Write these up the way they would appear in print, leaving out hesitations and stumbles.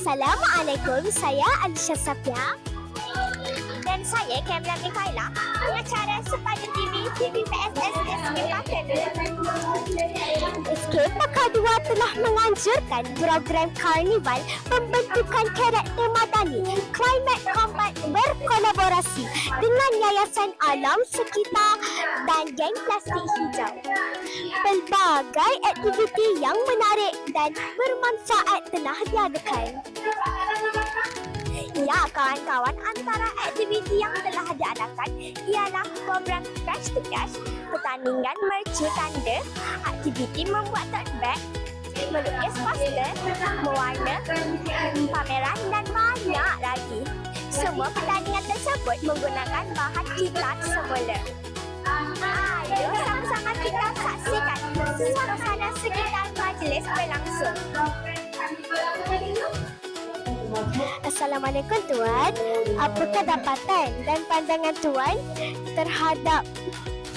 Assalamualaikum, saya Alisha Safia. Dan saya Kamila Mifaila, pengacara Sepada TV, TV PSS SK Pakar 2. SK Pakar 2 telah menganjurkan program Karnival pembentukan karakter madani Climate Combat berkolaborasi dengan Yayasan Alam Sekitar dan Geng Plastik Hijau. Pelbagai aktiviti yang menarik dan bermanfaat telah diadakan. Ya, kawan-kawan, antara aktiviti yang telah diadakan ialah program Cash to Cash, pertandingan mercu tanda, aktiviti membuat tote bag, melukis poster, mewarna, pameran dan banyak lagi. Semua pertandingan tersebut menggunakan bahan kilat semula. Ayo sama-sama kita saksikan suasana sekitar majlis berlangsung. Assalamualaikum Tuan. Apakah dapatan dan pandangan Tuan terhadap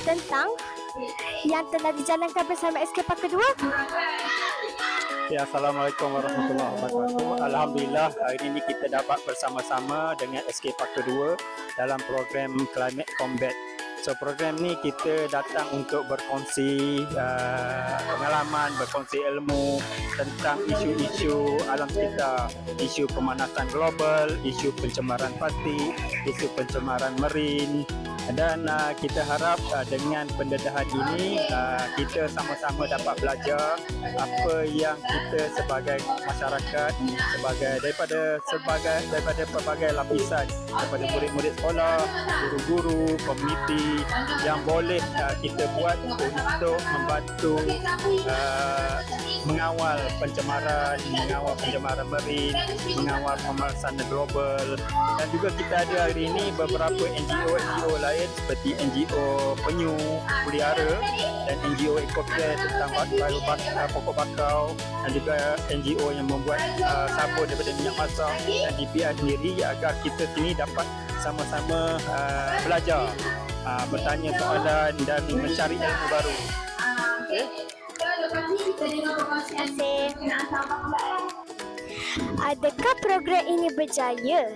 tentang yang telah dijalankan bersama SK Pakar 2? Ya, Assalamualaikum warahmatullahi wabarakatuh. Alhamdulillah, hari ini kita dapat bersama-sama dengan SK Pakar 2 dalam program Climate Combat. So, program ni kita datang untuk berkongsi pengalaman, berkongsi ilmu tentang isu-isu alam sekitar, isu pemanasan global, isu pencemaran plastik, isu pencemaran marin. Dan kita harap dengan pendedahan ini kita sama-sama dapat belajar apa yang kita sebagai masyarakat, daripada pelbagai lapisan, daripada murid-murid sekolah, guru-guru, komuniti yang boleh kita buat untuk membantu mengawal pencemaran marin, mengawal pemanasan global. Dan juga kita ada hari ini beberapa NGO lain seperti NGO penyu, pelihara, dan NGO ekocare tentang pokok bakau, dan juga NGO yang membuat sabun daripada minyak masak, dan DPR sendiri, agar kita sini dapat sama-sama belajar, bertanya soalan dan mencari ilmu baru. Terima kasih. Adakah program ini berjaya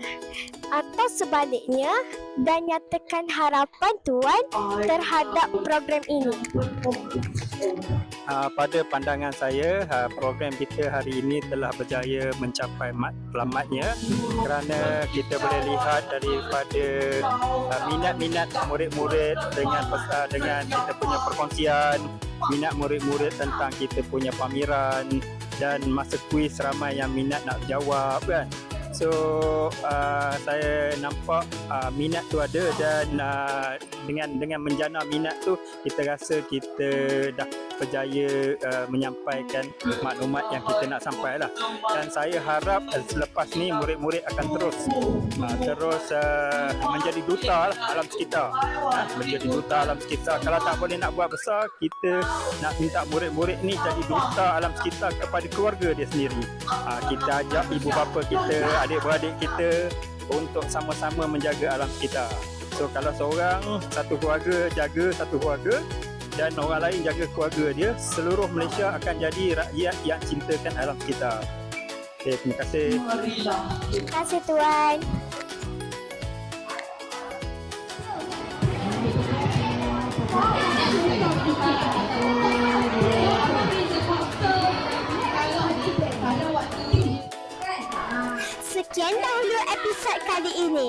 atau sebaliknya, dan nyatakan harapan Tuan terhadap program ini? Pada pandangan saya, program kita hari ini telah berjaya mencapai matlamatnya, kerana kita boleh lihat daripada minat-minat murid-murid dengan kita punya perkongsian, minat murid-murid tentang kita punya pameran, dan masa kuis ramai yang minat nak jawab kan. So saya nampak minat tu ada, dan dengan menjana minat tu, kita rasa kita dah berjaya menyampaikan maklumat yang kita nak sampai lah. Dan saya harap selepas ni murid-murid akan terus menjadi duta lah alam sekitar, menjadi duta alam sekitar. Kalau tak boleh nak buat besar, kita nak minta murid-murid ni jadi duta alam sekitar kepada keluarga dia sendiri. Kita ajak ibu bapa kita, adik-beradik kita untuk sama-sama menjaga alam sekitar. So kalau satu keluarga jaga satu keluarga, dan orang lain jaga keluarga dia, seluruh Malaysia akan jadi rakyat yang cintakan alam sekitar. Okay, terima kasih. Terima kasih Tuan. Sekian dahulu episod kali ini.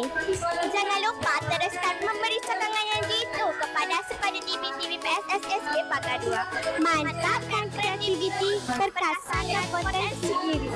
Jangan lupa teruskan memberi sokongan yang jitu kepada Sepada TV, TV PSS SK Pakar 2. Mantapkan kreativiti, perkasan dan potensi diri.